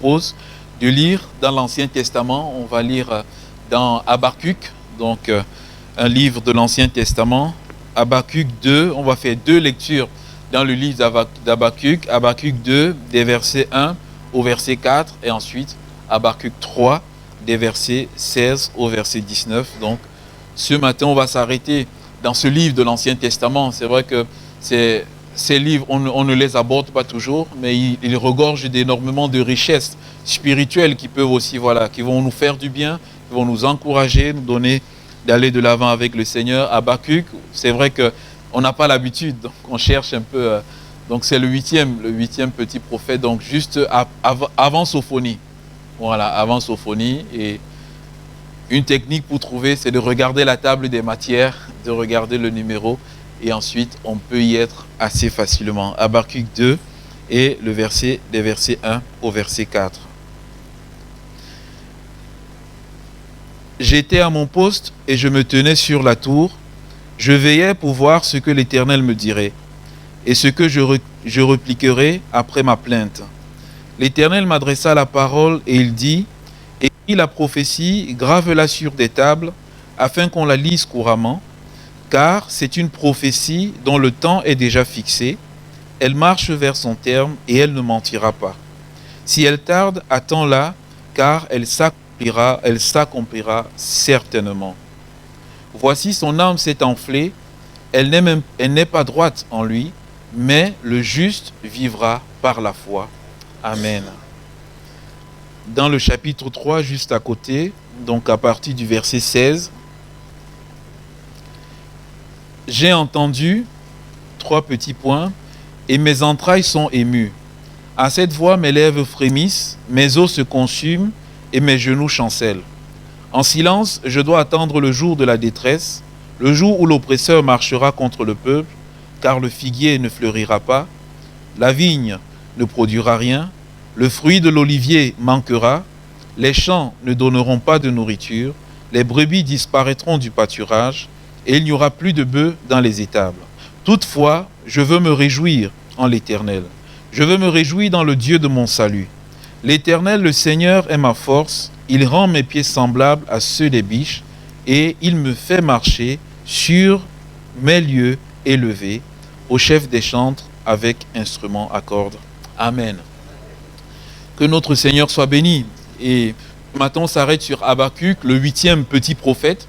propose de lire dans l'Ancien Testament. On va lire dans Habakkuk, donc un livre de l'Ancien Testament. Habakkuk 2, on va faire 2 lectures dans le livre d'Habakkuk. Habakkuk 2, des versets 1 au verset 4, et ensuite Habakkuk 3, des versets 16 au verset 19. Donc, ce matin, on va s'arrêter dans ce livre de l'Ancien Testament. C'est vrai que ces livres, on ne les aborde pas toujours, mais ils regorgent d'énormément de richesses spirituelles qui peuvent aussi, qui vont nous faire du bien, qui vont nous encourager, nous donner d'aller de l'avant avec le Seigneur. Habakkuk, c'est vrai qu'on n'a pas l'habitude, donc on cherche un peu. Donc c'est le huitième petit prophète, donc juste avant Sophonie. Voilà, avant Sophonie. Et une technique pour trouver, c'est de regarder la table des matières, de regarder le numéro, et ensuite on peut y être assez facilement. Habakkuk 2 et des versets 1 au verset 4. J'étais à mon poste et je me tenais sur la tour. Je veillais pour voir ce que l'Éternel me dirait et ce que je repliquerai après ma plainte. L'Éternel m'adressa la parole et il dit: écris la prophétie, grave-la sur des tables, afin qu'on la lise couramment, car c'est une prophétie dont le temps est déjà fixé. Elle marche vers son terme et elle ne mentira pas. Si elle tarde, attends-la, car elle s'accomplira certainement. Voici, son âme s'est enflée, elle n'est pas droite en lui, mais le juste vivra par la foi. Amen. Dans le chapitre 3, juste à côté, donc à partir du verset 16, j'ai entendu 3 petits points, et mes entrailles sont émues. À cette voix, mes lèvres frémissent, mes os se consument, et mes genoux chancellent. En silence, je dois attendre le jour de la détresse, le jour où l'oppresseur marchera contre le peuple, car le figuier ne fleurira pas, la vigne ne produira rien, le fruit de l'olivier manquera, les champs ne donneront pas de nourriture, les brebis disparaîtront du pâturage, et il n'y aura plus de bœufs dans les étables. Toutefois, je veux me réjouir en l'Éternel. Je veux me réjouir dans le Dieu de mon salut. L'Éternel, le Seigneur, est ma force. Il rend mes pieds semblables à ceux des biches, et il me fait marcher sur mes lieux élevés, au chef des chantres avec instruments à cordes. Amen. Que notre Seigneur soit béni. Et maintenant, on s'arrête sur Habakkuk, le 8e petit prophète.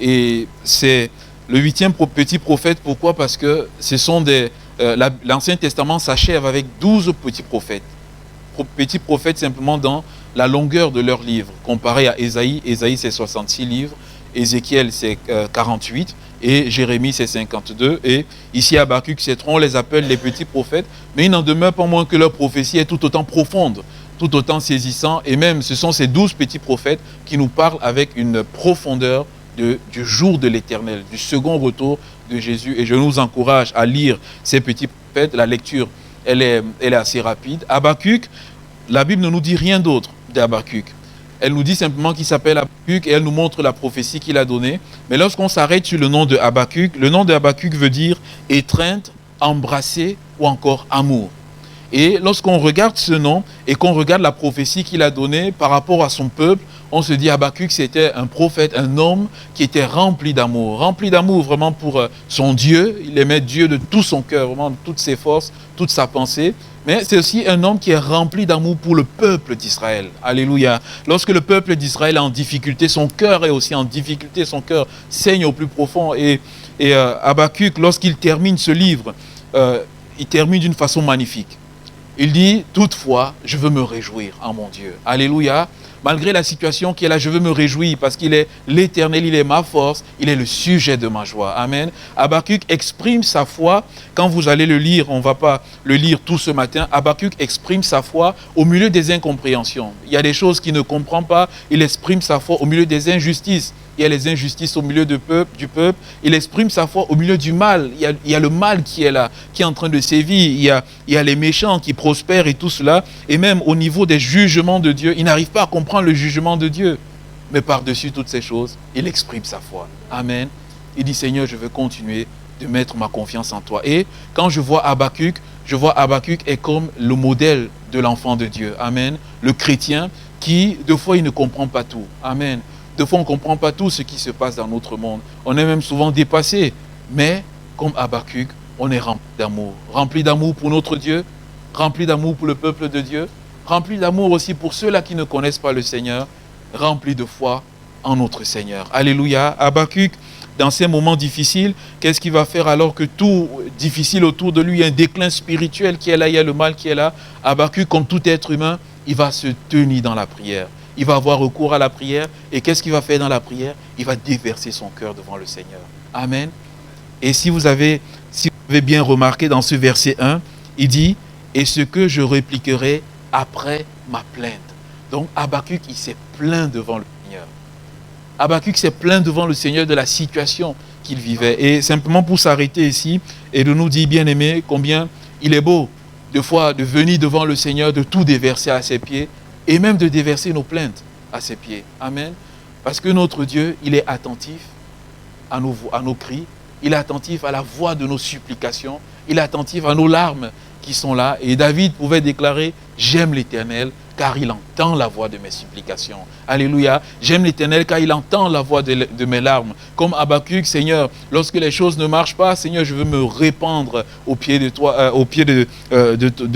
Et c'est le 8e petit prophète. Pourquoi? Parce que ce sont l'Ancien Testament s'achève avec 12 petits prophètes. Petits prophètes simplement dans la longueur de leurs livres. Comparé à Ésaïe, Ésaïe c'est 66 livres, Ézéchiel c'est 48, et Jérémie c'est 52, et ici Habakkuk c'est 3, on les appelle les petits prophètes, mais il n'en demeure pas moins que leur prophétie est tout autant profonde, tout autant saisissant, et même ce sont ces 12 petits prophètes qui nous parlent avec une profondeur du jour de l'Éternel, du second retour de Jésus, et je nous encourage à lire ces petits prophètes. La lecture elle est assez rapide. Habakkuk, la Bible ne nous dit rien d'autre d'Habakkuk. Elle nous dit simplement qu'il s'appelle Habakkuk et elle nous montre la prophétie qu'il a donnée. Mais lorsqu'on s'arrête sur le nom de Habakkuk, le nom de Habakkuk veut dire étreinte, embrasser ou encore amour. Et lorsqu'on regarde ce nom et qu'on regarde la prophétie qu'il a donnée par rapport à son peuple, on se dit Habakkuk c'était un prophète, un homme qui était rempli d'amour vraiment pour son Dieu. Il aimait Dieu de tout son cœur, vraiment de toutes ses forces, toute sa pensée. Mais c'est aussi un homme qui est rempli d'amour pour le peuple d'Israël. Alléluia. Lorsque le peuple d'Israël est en difficulté, son cœur est aussi en difficulté, son cœur saigne au plus profond. Et Habakkuk, lorsqu'il termine ce livre, il termine d'une façon magnifique. Il dit, toutefois, je veux me réjouir en mon Dieu. Alléluia. Malgré la situation qui est là, je veux me réjouir parce qu'il est l'Éternel, il est ma force, il est le sujet de ma joie. Amen. Habakkuk exprime sa foi. Quand vous allez le lire, on ne va pas le lire tout ce matin. Habakkuk exprime sa foi au milieu des incompréhensions. Il y a des choses qu'il ne comprend pas. Il exprime sa foi au milieu des injustices. Il y a les injustices au milieu du peuple. Il exprime sa foi au milieu du mal. Il y a le mal qui est là, qui est en train de sévir. Il y a les méchants qui prospèrent et tout cela. Et même au niveau des jugements de Dieu, il n'arrive pas à comprendre le jugement de Dieu. Mais par-dessus toutes ces choses, il exprime sa foi. Amen. Il dit, Seigneur, je veux continuer de mettre ma confiance en toi. Et quand je vois Habakkuk est comme le modèle de l'enfant de Dieu. Amen. Le chrétien qui, de fois, il ne comprend pas tout. Amen. De fois, on ne comprend pas tout ce qui se passe dans notre monde. On est même souvent dépassé. Mais, comme Habakkuk, on est rempli d'amour. Rempli d'amour pour notre Dieu, rempli d'amour pour le peuple de Dieu, rempli d'amour aussi pour ceux-là qui ne connaissent pas le Seigneur, rempli de foi en notre Seigneur. Alléluia. Habakkuk, dans ces moments difficiles, qu'est-ce qu'il va faire alors que tout difficile autour de lui, il y a un déclin spirituel qui est là, il y a le mal qui est là. Habakkuk, comme tout être humain, il va se tenir dans la prière. Il va avoir recours à la prière. Et qu'est-ce qu'il va faire dans la prière? Il va déverser son cœur devant le Seigneur. Amen. Et si vous avez bien remarqué dans ce verset 1, il dit « Et ce que je répliquerai après ma plainte ». Donc Habakkuk, il s'est plaint devant le Seigneur. Habakkuk s'est plaint devant le Seigneur de la situation qu'il vivait. Et simplement pour s'arrêter ici et de nous dire, bien-aimés, combien il est beau de fois de venir devant le Seigneur, de tout déverser à ses pieds et même de déverser nos plaintes à ses pieds. Amen. Parce que notre Dieu, il est attentif à nos cris, il est attentif à la voix de nos supplications, il est attentif à nos larmes qui sont là. Et David pouvait déclarer « J'aime l'Éternel, car il entend la voix de mes supplications. » Alléluia. J'aime l'Éternel, car il entend la voix de mes larmes. Comme Habakkuk, Seigneur, lorsque les choses ne marchent pas, Seigneur, je veux me répandre au pied de toi, au pied de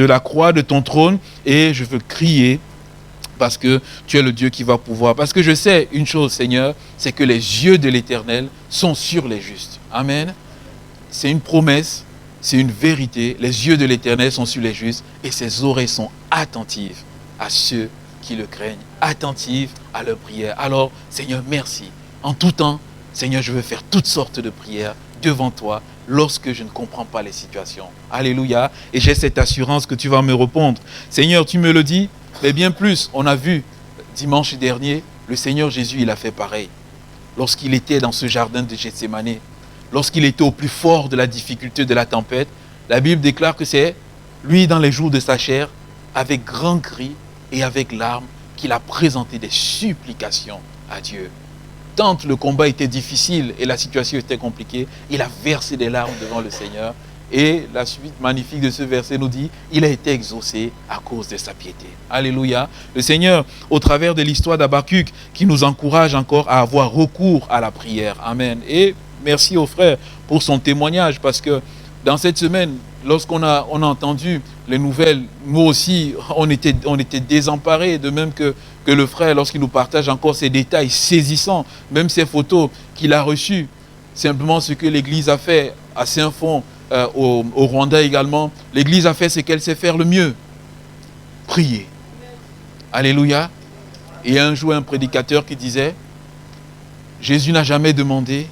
la croix, de ton trône, et je veux crier parce que tu es le Dieu qui va pouvoir. Parce que je sais une chose, Seigneur, c'est que les yeux de l'Éternel sont sur les justes. Amen. C'est une promesse, c'est une vérité. Les yeux de l'Éternel sont sur les justes et ses oreilles sont attentives à ceux qui le craignent, attentives à leurs prières. Alors, Seigneur, merci. En tout temps, Seigneur, je veux faire toutes sortes de prières devant toi lorsque je ne comprends pas les situations. Alléluia. Et j'ai cette assurance que tu vas me répondre. Seigneur, tu me le dis, mais bien plus, on a vu dimanche dernier, le Seigneur Jésus, il a fait pareil. Lorsqu'il était dans ce jardin de Gethsémané, lorsqu'il était au plus fort de la difficulté de la tempête, la Bible déclare que c'est lui, dans les jours de sa chair, avec grand cri et avec larmes, qu'il a présenté des supplications à Dieu. Tant le combat était difficile et la situation était compliquée, il a versé des larmes devant le Seigneur. Et la suite magnifique de ce verset nous dit, il a été exaucé à cause de sa piété. Alléluia. Le Seigneur, au travers de l'histoire d'Habakkuk, qui nous encourage encore à avoir recours à la prière. Amen. Et merci au frère pour son témoignage, parce que dans cette semaine, lorsqu'on a entendu les nouvelles, nous aussi, on était désemparés, de même que le frère, lorsqu'il nous partage encore ces détails saisissants, même ces photos qu'il a reçues. Simplement ce que l'Église a fait à Saint-Fond, au Rwanda également, l'Église a fait ce qu'elle sait faire le mieux. Prier. Alléluia. Et un jour, un prédicateur qui disait, Jésus n'a jamais demandé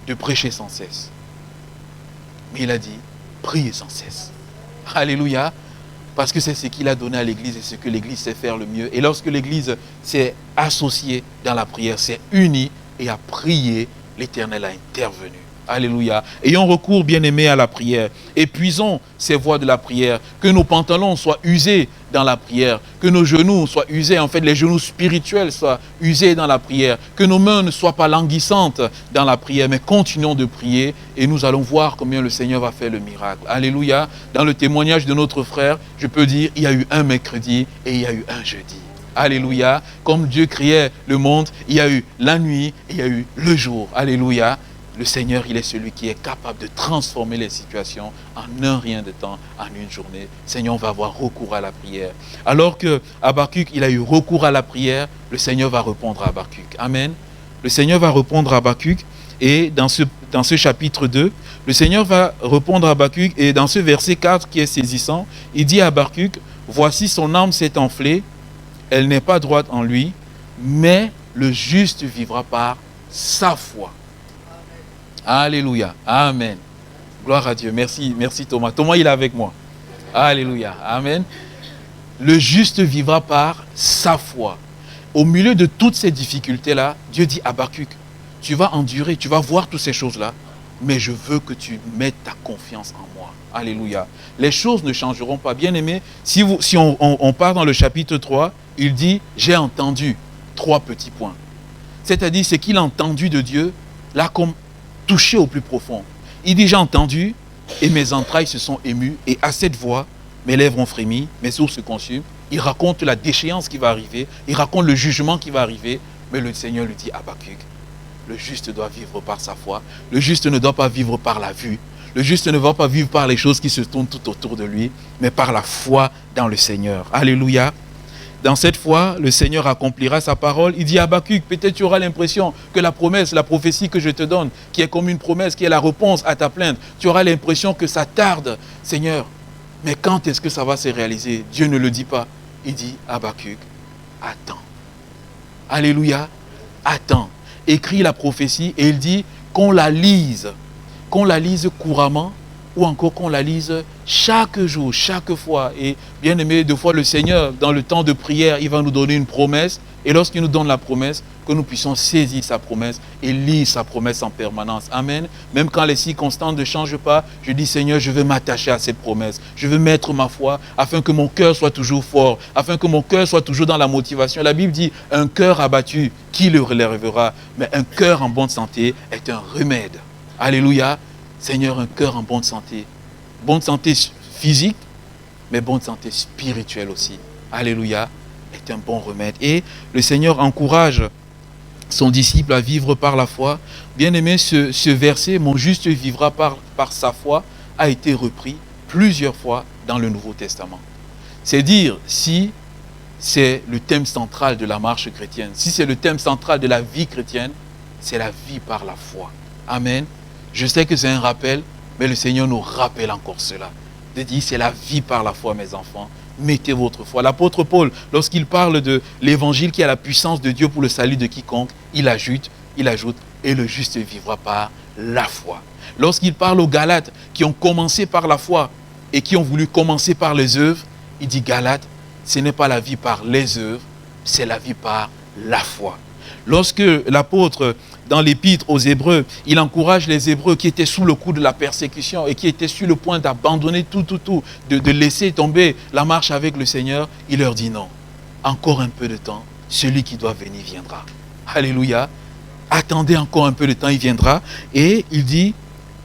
de prêcher sans cesse. Mais il a dit, priez sans cesse. Alléluia. Parce que c'est ce qu'il a donné à l'Église et ce que l'Église sait faire le mieux. Et lorsque l'Église s'est associée dans la prière, s'est unie et a prié, l'Éternel a intervenu. Alléluia. Ayons recours, bien-aimés, à la prière. Épuisons ces voies de la prière. Que nos pantalons soient usés dans la prière. Que nos genoux soient usés, en fait, les genoux spirituels soient usés dans la prière. Que nos mains ne soient pas languissantes dans la prière, mais continuons de prier et nous allons voir combien le Seigneur va faire le miracle. Alléluia. Dans le témoignage de notre frère, je peux dire, il y a eu un mercredi et il y a eu un jeudi. Alléluia. Comme Dieu créait le monde, il y a eu la nuit et il y a eu le jour. Alléluia. Le Seigneur, il est celui qui est capable de transformer les situations en un rien de temps, en une journée. Seigneur, on va avoir recours à la prière. Alors que Habakkuk, il a eu recours à la prière, le Seigneur va répondre à Habakkuk. Amen. Le Seigneur va répondre à Habakkuk. Et dans ce chapitre 2, le Seigneur va répondre à Habakkuk. Et dans ce verset 4 qui est saisissant, il dit à Habakkuk, « Voici son âme s'est enflée, elle n'est pas droite en lui, mais le juste vivra par sa foi. » Alléluia. Amen. Gloire à Dieu. Merci, merci Thomas. Thomas, il est avec moi. Alléluia. Amen. Le juste vivra par sa foi. Au milieu de toutes ces difficultés-là, Dieu dit à Habakkuk, tu vas endurer, tu vas voir toutes ces choses-là, mais je veux que tu mettes ta confiance en moi. Alléluia. Les choses ne changeront pas. Bien-aimés, si on part dans le chapitre 3, il dit, j'ai entendu 3 petits points. C'est-à-dire, ce qu'il a entendu de Dieu, là, comme touché au plus profond. Il dit, j'ai entendu et mes entrailles se sont émues et à cette voix, mes lèvres ont frémi, mes os se consument. Il raconte la déchéance qui va arriver, il raconte le jugement qui va arriver, mais le Seigneur lui dit, Habakkuk, le juste doit vivre par sa foi, le juste ne doit pas vivre par la vue, le juste ne va pas vivre par les choses qui se tournent tout autour de lui, mais par la foi dans le Seigneur. Alléluia. Dans cette foi, le Seigneur accomplira sa parole. Il dit à Habakkuk, peut-être tu auras l'impression que la promesse, la prophétie que je te donne, qui est comme une promesse, qui est la réponse à ta plainte, tu auras l'impression que ça tarde, Seigneur. Mais quand est-ce que ça va se réaliser? Dieu ne le dit pas. Il dit, Habakkuk, attends. Alléluia, attends. Écrit la prophétie et il dit qu'on la lise couramment, ou encore qu'on la lise chaque jour, chaque fois. Et bien aimé, deux fois le Seigneur, dans le temps de prière, il va nous donner une promesse. Et lorsqu'il nous donne la promesse, que nous puissions saisir sa promesse et lire sa promesse en permanence. Amen. Même quand les circonstances ne changent pas, je dis Seigneur, je veux m'attacher à cette promesse. Je veux mettre ma foi afin que mon cœur soit toujours fort, afin que mon cœur soit toujours dans la motivation. La Bible dit, un cœur abattu, qui le relèvera? Mais un cœur en bonne santé est un remède. Alléluia. Seigneur, un cœur en bonne santé. Bonne santé physique, mais bonne santé spirituelle aussi. Alléluia, est un bon remède. Et le Seigneur encourage son disciple à vivre par la foi. Bien aimé, ce verset, mon juste vivra par sa foi, a été repris plusieurs fois dans le Nouveau Testament. C'est dire, si c'est le thème central de la marche chrétienne, si c'est le thème central de la vie chrétienne, c'est la vie par la foi. Amen. Je sais que c'est un rappel, mais le Seigneur nous rappelle encore cela. De dire, c'est la vie par la foi, mes enfants. Mettez votre foi. L'apôtre Paul, lorsqu'il parle de l'évangile qui a la puissance de Dieu pour le salut de quiconque, il ajoute, et le juste vivra par la foi. Lorsqu'il parle aux Galates qui ont commencé par la foi et qui ont voulu commencer par les œuvres, il dit, Galates, ce n'est pas la vie par les œuvres, c'est la vie par la foi. Lorsque l'apôtre, dans l'épître aux Hébreux, il encourage les Hébreux qui étaient sous le coup de la persécution et qui étaient sur le point d'abandonner tout, de laisser tomber la marche avec le Seigneur, il leur dit non. Encore un peu de temps, celui qui doit venir viendra. Alléluia. Attendez encore un peu de temps, il viendra. Et il dit,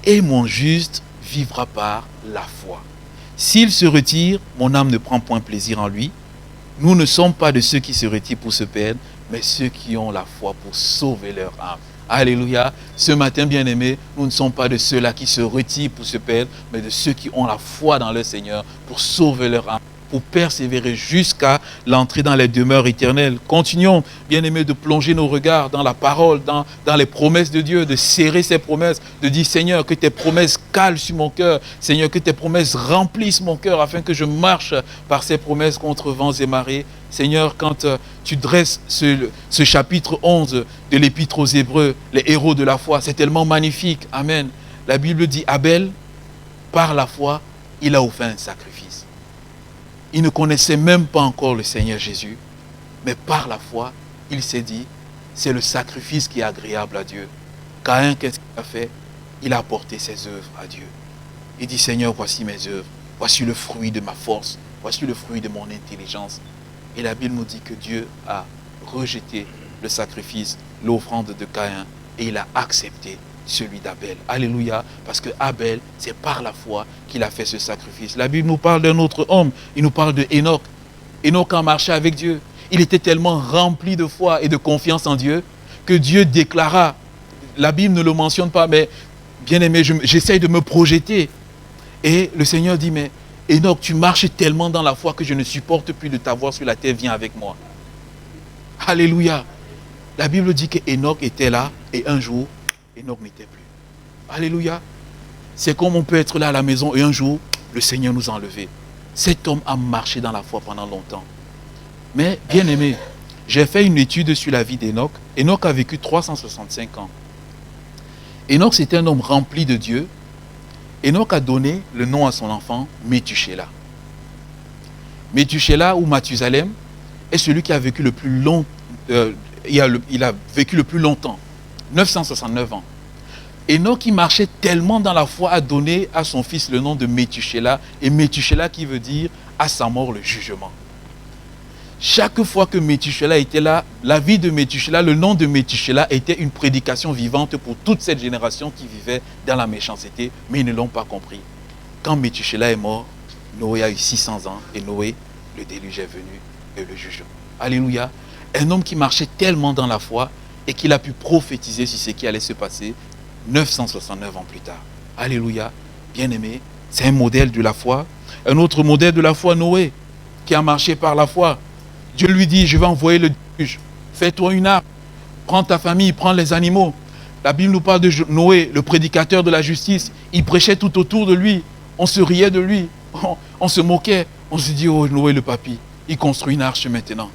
et mon juste vivra par la foi. S'il se retire, mon âme ne prend point plaisir en lui. Nous ne sommes pas de ceux qui se retirent pour se perdre, mais ceux qui ont la foi pour sauver leur âme. Alléluia. Ce matin, bien-aimés, nous ne sommes pas de ceux-là qui se retirent pour se perdre, mais de ceux qui ont la foi dans le Seigneur pour sauver leur âme, pour persévérer jusqu'à l'entrée dans les demeures éternelles. Continuons, bien-aimés, de plonger nos regards dans la parole, dans les promesses de Dieu, de serrer ses promesses, de dire, Seigneur, que tes promesses calent sur mon cœur, Seigneur, que tes promesses remplissent mon cœur, afin que je marche par ces promesses contre vents et marées. Seigneur, quand tu dresses ce chapitre 11 de l'épître aux Hébreux, les héros de la foi, c'est tellement magnifique. Amen. La Bible dit, Abel, par la foi, il a offert un sacrifice. Il ne connaissait même pas encore le Seigneur Jésus, mais par la foi, il s'est dit, c'est le sacrifice qui est agréable à Dieu. Caïn, qu'est-ce qu'il a fait? Il a apporté ses œuvres à Dieu. Il dit, Seigneur, voici mes œuvres, voici le fruit de ma force, voici le fruit de mon intelligence. Et la Bible nous dit que Dieu a rejeté le sacrifice, l'offrande de Caïn, et il a accepté celui d'Abel. Alléluia, parce que Abel, c'est par la foi qu'il a fait ce sacrifice. La Bible nous parle d'un autre homme, il nous parle de Enoch. Enoch a marché avec Dieu. Il était tellement rempli de foi et de confiance en Dieu que Dieu déclara, la Bible ne le mentionne pas, mais bien aimé, j'essaye de me projeter. Et le Seigneur dit, mais Enoch, tu marches tellement dans la foi que je ne supporte plus de t'avoir sur la terre, viens avec moi. Alléluia. La Bible dit que Enoch était là et un jour, Enoch n'était plus. Alléluia. C'est comme on peut être là à la maison et un jour, le Seigneur nous a enlevés. Cet homme a marché dans la foi pendant longtemps. Mais, bien aimé, j'ai fait une étude sur la vie d'Enoch. Enoch a vécu 365 ans. Enoch, c'était un homme rempli de Dieu. Enoch a donné le nom à son enfant, Métuséla. Métuséla ou Mathusalem est celui qui a vécu le plus long, il a vécu le plus longtemps, 969 ans. Enoch qui marchait tellement dans la foi a donné à son fils le nom de Métuséla, et Métuséla qui veut dire à sa mort le jugement. Chaque fois que Métuséla était là, la vie de Métuséla, le nom de Métuséla était une prédication vivante pour toute cette génération qui vivait dans la méchanceté, mais ils ne l'ont pas compris. Quand Métuséla est mort, Noé a eu 600 ans et Noé, le déluge est venu et le jugement. Alléluia. Un homme qui marchait tellement dans la foi et qu'il a pu prophétiser sur ce qui allait se passer 969 ans plus tard. Alléluia. Bien-aimé, c'est un modèle de la foi. Un autre modèle de la foi, Noé, qui a marché par la foi. Dieu lui dit, je vais envoyer le déluge. Fais-toi une arche. Prends ta famille, prends les animaux. La Bible nous parle de Noé, le prédicateur de la justice. Il prêchait tout autour de lui. On se riait de lui. On se moquait. On se dit, oh Noé le papy, il construit une arche maintenant.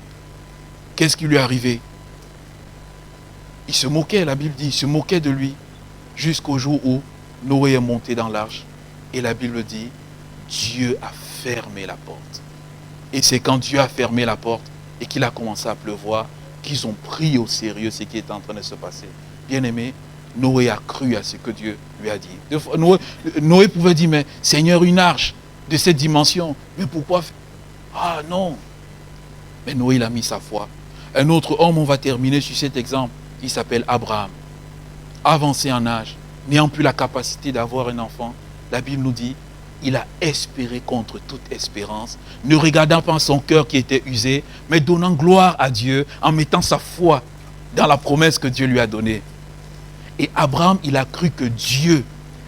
Qu'est-ce qui lui est arrivé? Il se moquait, la Bible dit, il se moquait de lui. Jusqu'au jour où Noé est monté dans l'arche. Et la Bible dit, Dieu a fermé la porte. Et c'est quand Dieu a fermé la porte et qu'il a commencé à pleuvoir qu'ils ont pris au sérieux ce qui était en train de se passer. Bien-aimé, Noé a cru à ce que Dieu lui a dit. Noé pouvait dire, mais Seigneur, une arche de cette dimension, mais pourquoi? Ah non. Mais Noé, il a mis sa foi. Un autre homme, on va terminer sur cet exemple, il s'appelle Abraham. Avancé en âge, n'ayant plus la capacité d'avoir un enfant, la Bible nous dit, il a espéré contre toute espérance, ne regardant pas son cœur qui était usé, mais donnant gloire à Dieu en mettant sa foi dans la promesse que Dieu lui a donnée. Et Abraham, il a cru que Dieu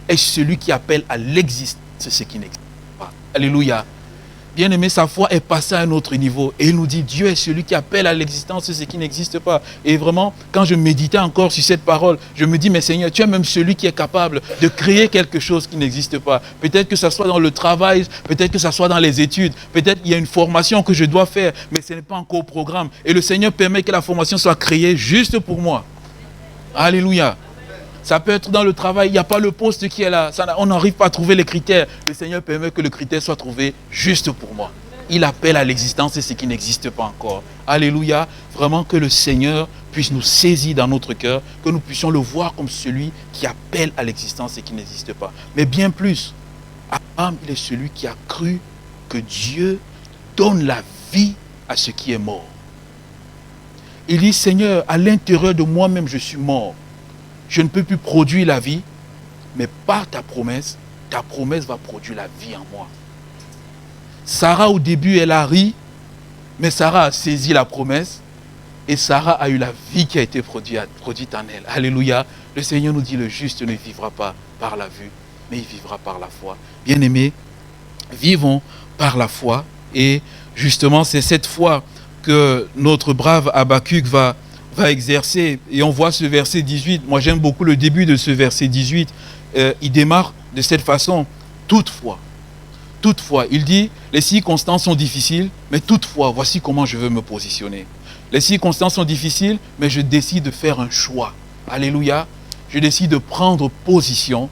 est celui qui appelle à l'existence ce qui n'existe pas. Alléluia. Bien-aimé, sa foi est passée à un autre niveau. Et il nous dit, Dieu est celui qui appelle à l'existence ce qui n'existe pas. Et vraiment, quand je méditais encore sur cette parole, je me dis, mais Seigneur, tu es même celui qui est capable de créer quelque chose qui n'existe pas. Peut-être que ça soit dans le travail, peut-être que ça soit dans les études, peut-être qu'il y a une formation que je dois faire, mais ce n'est pas encore au programme. Et le Seigneur permet que la formation soit créée juste pour moi. Alléluia. Ça peut être dans le travail, il n'y a pas le poste qui est là. On n'arrive pas à trouver les critères. Le Seigneur permet que le critère soit trouvé juste pour moi. Il appelle à l'existence ce qui n'existe pas encore. Alléluia. Vraiment que le Seigneur puisse nous saisir dans notre cœur, que nous puissions le voir comme celui qui appelle à l'existence ce qui n'existe pas. Mais bien plus, Abraham, il est celui qui a cru que Dieu donne la vie à ce qui est mort. Il dit, Seigneur, à l'intérieur de moi-même, je suis mort. Je ne peux plus produire la vie, mais par ta promesse va produire la vie en moi. Sarah, au début, elle a ri, mais Sarah a saisi la promesse et Sarah a eu la vie qui a été produite en elle. Alléluia. Le Seigneur nous dit, le juste ne vivra pas par la vue, mais il vivra par la foi. Bien-aimés, vivons par la foi. Et justement, c'est cette foi que notre brave Habakkuk va exercer. Et on voit ce verset 18. Moi, j'aime beaucoup le début de ce verset 18. Il démarre de cette façon. Toutefois, il dit, les circonstances sont difficiles, mais toutefois, voici comment je veux me positionner. Les circonstances sont difficiles, mais je décide de faire un choix. Alléluia. Je décide de prendre position,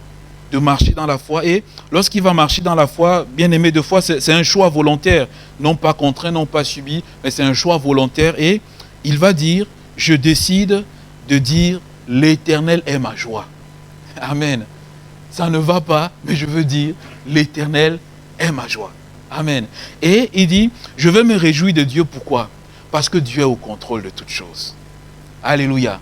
de marcher dans la foi. Et lorsqu'il va marcher dans la foi, bien aimé de foi, c'est un choix volontaire. Non pas contraint, non pas subi, mais c'est un choix volontaire. Et il va dire, je décide de dire, l'Éternel est ma joie. Amen. Ça ne va pas, mais je veux dire, l'Éternel est ma joie. Amen. Et il dit, je veux me réjouir de Dieu. Pourquoi? Parce que Dieu est au contrôle de toutes choses. Alléluia.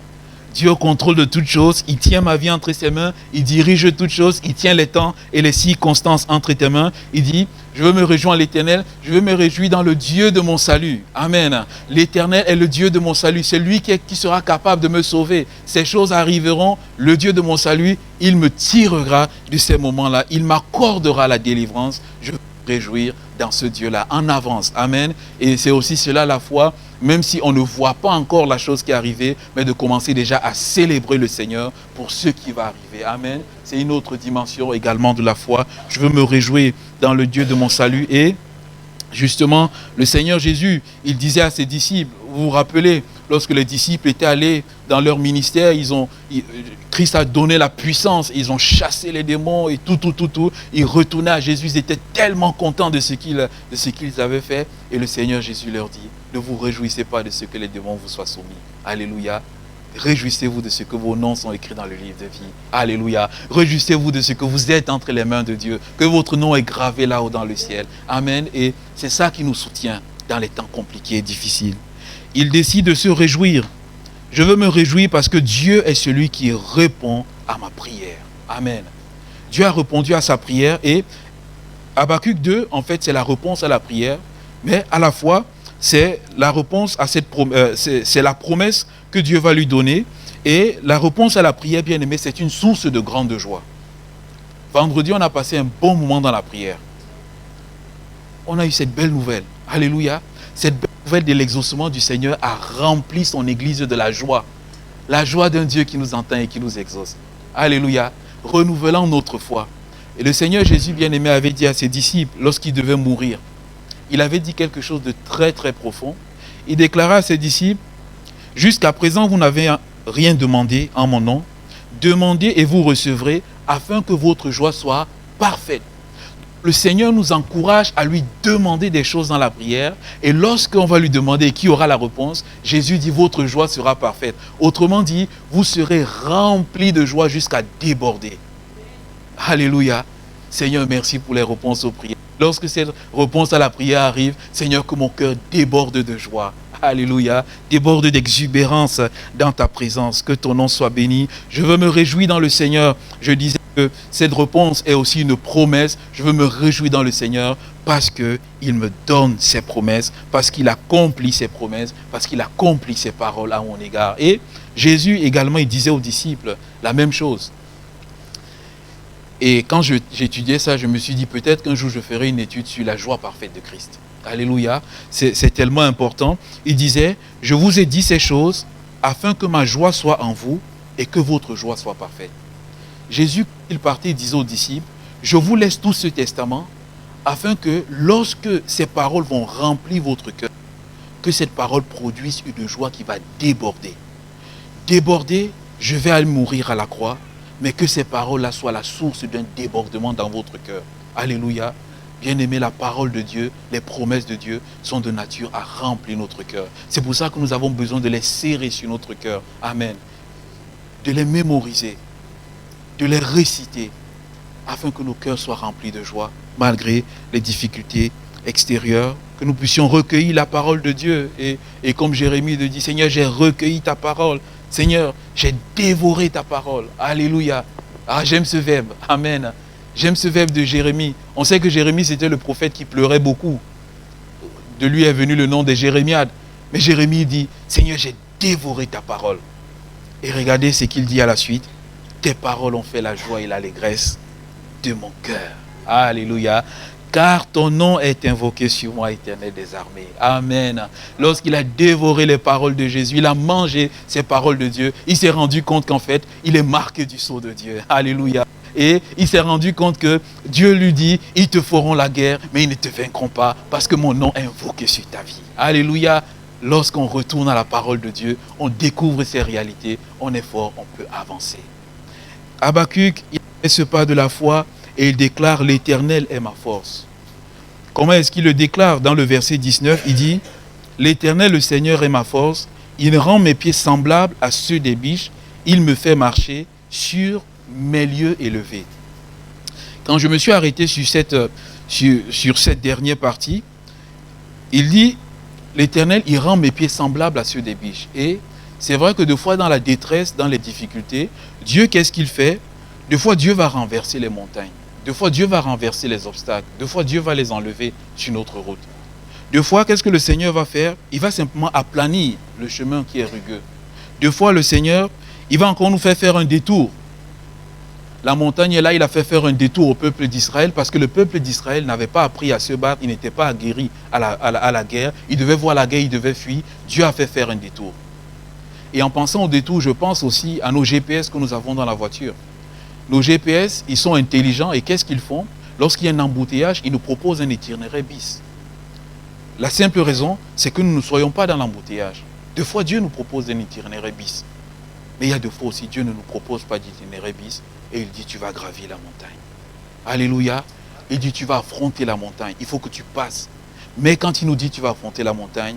Dieu est au contrôle de toutes choses. Il tient ma vie entre ses mains. Il dirige toutes choses. Il tient les temps et les circonstances entre tes mains. Il dit, je veux me réjouir en l'Éternel. Je veux me réjouir dans le Dieu de mon salut. Amen. L'Éternel est le Dieu de mon salut. C'est lui qui sera capable de me sauver. Ces choses arriveront. Le Dieu de mon salut, il me tirera de ces moments-là. Il m'accordera la délivrance. Je veux me réjouir dans ce Dieu-là en avance. Amen. Et c'est aussi cela la foi. Même si on ne voit pas encore la chose qui est arrivée, mais de commencer déjà à célébrer le Seigneur pour ce qui va arriver. Amen. C'est une autre dimension également de la foi. Je veux me réjouir dans le Dieu de mon salut. Et justement, le Seigneur Jésus, il disait à ses disciples, vous vous rappelez, lorsque les disciples étaient allés dans leur ministère, Christ a donné la puissance, ils ont chassé les démons et tout. Ils retournaient à Jésus, ils étaient tellement contents de ce qu'ils avaient fait. Et le Seigneur Jésus leur dit, ne vous réjouissez pas de ce que les démons vous soient soumis. Alléluia. Réjouissez-vous de ce que vos noms sont écrits dans le livre de vie. Alléluia. Réjouissez-vous de ce que vous êtes entre les mains de Dieu, que votre nom est gravé là-haut dans le ciel. Amen. Et c'est ça qui nous soutient dans les temps compliqués et difficiles. Il décide de se réjouir. Je veux me réjouir parce que Dieu est celui qui répond à ma prière. Amen. Dieu a répondu à sa prière et Habakkuk 2, en fait, c'est la réponse à la prière, mais à la fois, c'est la réponse à c'est la promesse que Dieu va lui donner. Et la réponse à la prière, bien aimé, c'est une source de grande joie. Vendredi, on a passé un bon moment dans la prière. On a eu cette belle nouvelle. Alléluia. Cette belle nouvelle de l'exaucement du Seigneur a rempli son église de la joie. La joie d'un Dieu qui nous entend et qui nous exauce. Alléluia. Renouvelant notre foi. Et le Seigneur Jésus, bien-aimé, avait dit à ses disciples, lorsqu'il devait mourir, il avait dit quelque chose de très très profond. Il déclara à ses disciples, « Jusqu'à présent, vous n'avez rien demandé en mon nom. Demandez et vous recevrez, afin que votre joie soit parfaite. » Le Seigneur nous encourage à lui demander des choses dans la prière. Et lorsqu'on va lui demander qui aura la réponse, Jésus dit, votre joie sera parfaite. Autrement dit, vous serez remplis de joie jusqu'à déborder. Alléluia. Seigneur, merci pour les réponses aux prières. Lorsque cette réponse à la prière arrive, Seigneur, que mon cœur déborde de joie. Alléluia. Déborde d'exubérance dans ta présence. Que ton nom soit béni. Je veux me réjouir dans le Seigneur. Je disais que cette réponse est aussi une promesse. Je veux me réjouir dans le Seigneur parce qu'il me donne ses promesses, parce qu'il accomplit ses promesses, parce qu'il accomplit ses paroles à mon égard. Et Jésus également, il disait aux disciples la même chose. Et quand j'étudiais ça, je me suis dit peut-être qu'un jour je ferai une étude sur la joie parfaite de Christ. Alléluia, c'est tellement important. Il disait, je vous ai dit ces choses afin que ma joie soit en vous et que votre joie soit parfaite. Jésus, il partait, il disait aux disciples, je vous laisse tout ce testament afin que lorsque ces paroles vont remplir votre cœur, que cette parole produise une joie qui va déborder. Déborder, je vais aller mourir à la croix, mais que ces paroles-là soient la source d'un débordement dans votre cœur. Alléluia. Bien-aimé, la parole de Dieu, les promesses de Dieu sont de nature à remplir notre cœur. C'est pour ça que nous avons besoin de les serrer sur notre cœur. Amen. De les mémoriser, de les réciter, afin que nos cœurs soient remplis de joie, malgré les difficultés extérieures, que nous puissions recueillir la parole de Dieu. Et comme Jérémie le dit, Seigneur, j'ai recueilli ta parole. Seigneur, j'ai dévoré ta parole. Alléluia. Ah, j'aime ce verbe. Amen. J'aime ce verbe de Jérémie. On sait que Jérémie, c'était le prophète qui pleurait beaucoup. De lui est venu le nom de Jérémiade. Mais Jérémie dit, Seigneur, j'ai dévoré ta parole. Et regardez ce qu'il dit à la suite. Tes paroles ont fait la joie et l'allégresse de mon cœur. Alléluia. Car ton nom est invoqué sur moi, Éternel des armées. Amen. Lorsqu'il a dévoré les paroles de Jésus, il a mangé ces paroles de Dieu, il s'est rendu compte qu'en fait, il est marqué du sceau de Dieu. Alléluia. Et il s'est rendu compte que Dieu lui dit, ils te feront la guerre, mais ils ne te vaincront pas, parce que mon nom est invoqué sur ta vie. Alléluia. Lorsqu'on retourne à la parole de Dieu, on découvre ces réalités, on est fort, on peut avancer. Habakkuk, il fait ce pas de la foi, et il déclare, l'Éternel est ma force. Comment est-ce qu'il le déclare? Dans le verset 19, il dit, l'Éternel, le Seigneur est ma force, il rend mes pieds semblables à ceux des biches, il me fait marcher sur mes lieux élevés. Quand je me suis arrêté sur cette dernière partie, il dit, l'Éternel, il rend mes pieds semblables à ceux des biches. Et c'est vrai que des fois, dans la détresse, dans les difficultés, Dieu, qu'est-ce qu'il fait? Des fois, Dieu va renverser les montagnes. Des fois, Dieu va renverser les obstacles. Des fois, Dieu va les enlever sur notre route. Des fois, qu'est-ce que le Seigneur va faire? Il va simplement aplanir le chemin qui est rugueux. Des fois, le Seigneur, il va encore nous faire un détour. La montagne est là, il a fait faire un détour au peuple d'Israël parce que le peuple d'Israël n'avait pas appris à se battre, il n'était pas aguerri à la guerre. Il devait voir la guerre, il devait fuir. Dieu a fait faire un détour. Et en pensant au détour, je pense aussi à nos GPS que nous avons dans la voiture. Nos GPS, ils sont intelligents et qu'est-ce qu'ils font? Lorsqu'il y a un embouteillage, ils nous proposent un itinéraire bis. La simple raison, c'est que nous ne soyons pas dans l'embouteillage. Des fois, Dieu nous propose un itinéraire bis. Mais il y a des fois aussi, Dieu ne nous propose pas d'itinéraire bis et il dit, tu vas gravir la montagne. Alléluia. Il dit, tu vas affronter la montagne. Il faut que tu passes. Mais quand il nous dit, tu vas affronter la montagne,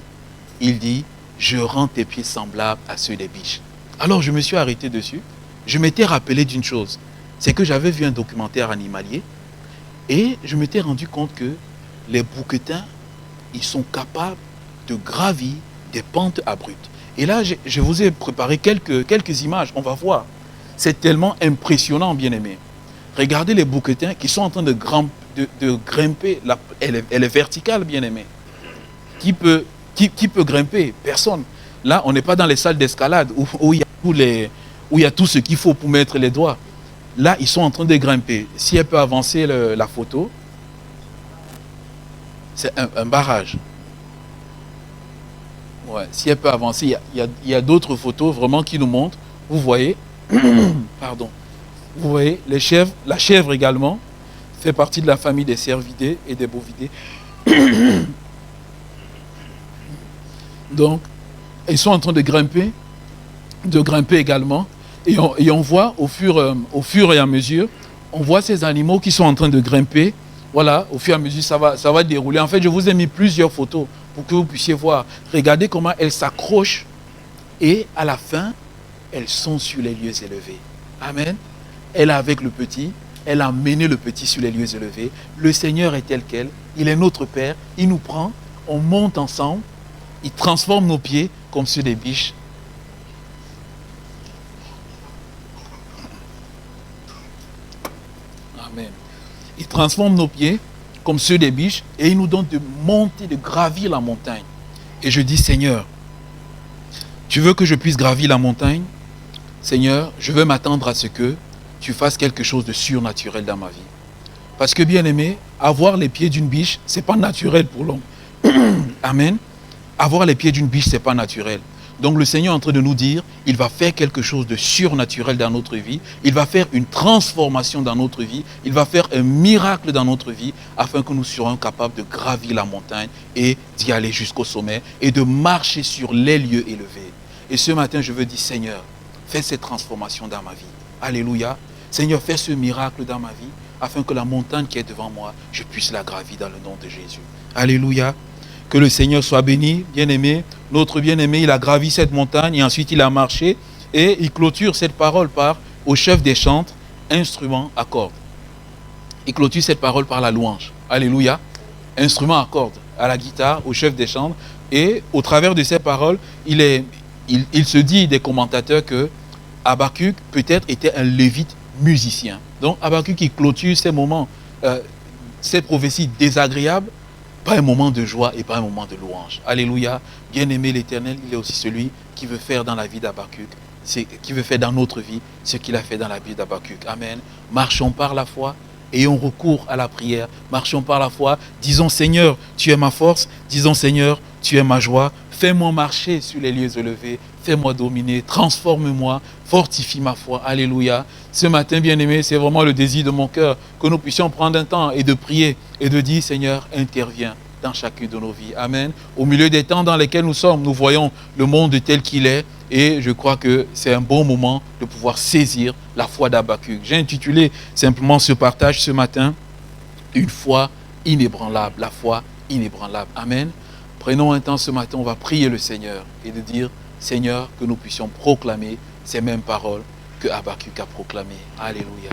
il dit, je rends tes pieds semblables à ceux des biches. Alors, je me suis arrêté dessus. Je m'étais rappelé d'une chose. C'est que j'avais vu un documentaire animalier et je m'étais rendu compte que les bouquetins, ils sont capables de gravir des pentes abruptes. Et là, je vous ai préparé quelques images, on va voir. C'est tellement impressionnant, bien-aimés. Regardez les bouquetins qui sont en train de grimper. Elle est verticale, bien aimé. Qui peut grimper? Personne. Là, on n'est pas dans les salles d'escalade où il y a tout ce qu'il faut pour mettre les doigts. Là, ils sont en train de grimper. Si elle peut avancer la photo, c'est un barrage. Ouais, si elle peut avancer, il y a d'autres photos vraiment qui nous montrent. Vous voyez, pardon. Vous voyez, la chèvre également fait partie de la famille des cervidés et des bovidés. Donc, ils sont en train de grimper également. Et on voit au fur et à mesure, on voit ces animaux qui sont en train de grimper. Voilà, au fur et à mesure, ça va dérouler. En fait, je vous ai mis plusieurs photos pour que vous puissiez voir. Regardez comment elles s'accrochent et à la fin, elles sont sur les lieux élevés. Amen. Elle est avec le petit, elle a mené le petit sur les lieux élevés. Le Seigneur est tel quel, il est notre Père, il nous prend, on monte ensemble, il transforme nos pieds comme ceux des biches. Amen. Il transforme nos pieds comme ceux des biches et il nous donne de monter, de gravir la montagne. Et je dis, Seigneur, tu veux que je puisse gravir la montagne? Seigneur, je veux m'attendre à ce que tu fasses quelque chose de surnaturel dans ma vie. Parce que, bien aimé, avoir les pieds d'une biche, ce n'est pas naturel pour l'homme. Amen. Avoir les pieds d'une biche, ce n'est pas naturel. Donc le Seigneur est en train de nous dire, il va faire quelque chose de surnaturel dans notre vie, il va faire une transformation dans notre vie, il va faire un miracle dans notre vie, afin que nous soyons capables de gravir la montagne et d'y aller jusqu'au sommet et de marcher sur les lieux élevés. Et ce matin, je veux dire, Seigneur, fais cette transformation dans ma vie. Alléluia. Seigneur, fais ce miracle dans ma vie, afin que la montagne qui est devant moi, je puisse la gravir dans le nom de Jésus. Alléluia. Que le Seigneur soit béni, bien-aimé. Notre bien-aimé, il a gravi cette montagne et ensuite il a marché et il clôture cette parole par, au chef des chantres, instrument à cordes. Il clôture cette parole par la louange. Alléluia. Instrument à cordes, à la guitare, au chef des chantres. Et au travers de ces paroles, il se dit des commentateurs que Habakkuk peut-être était un lévite musicien. Donc Habakkuk qui clôture ces moments, ces prophéties désagréables, pas un moment de joie et pas un moment de louange. Alléluia. Bien-aimé l'Éternel, il est aussi celui qui veut faire dans la vie d'Habakkuk, qui veut faire dans notre vie ce qu'il a fait dans la vie d'Habakkuk. Amen. Marchons par la foi, ayons recours à la prière. Marchons par la foi. Disons, Seigneur, tu es ma force. Disons, Seigneur, tu es ma joie. Fais-moi marcher sur les lieux élevés. Fais-moi dominer. Transforme-moi. Fortifie ma foi. Alléluia. Ce matin, bien-aimé, c'est vraiment le désir de mon cœur que nous puissions prendre un temps et de prier et de dire, Seigneur, interviens dans chacune de nos vies. Amen. Au milieu des temps dans lesquels nous sommes, nous voyons le monde tel qu'il est et je crois que c'est un bon moment de pouvoir saisir la foi d'Habakkuk. J'ai intitulé simplement ce partage ce matin, une foi inébranlable, la foi inébranlable. Amen. Prenons un temps ce matin, on va prier le Seigneur et de dire, Seigneur, que nous puissions proclamer ces mêmes paroles que Habakkuk a proclamées. Alléluia.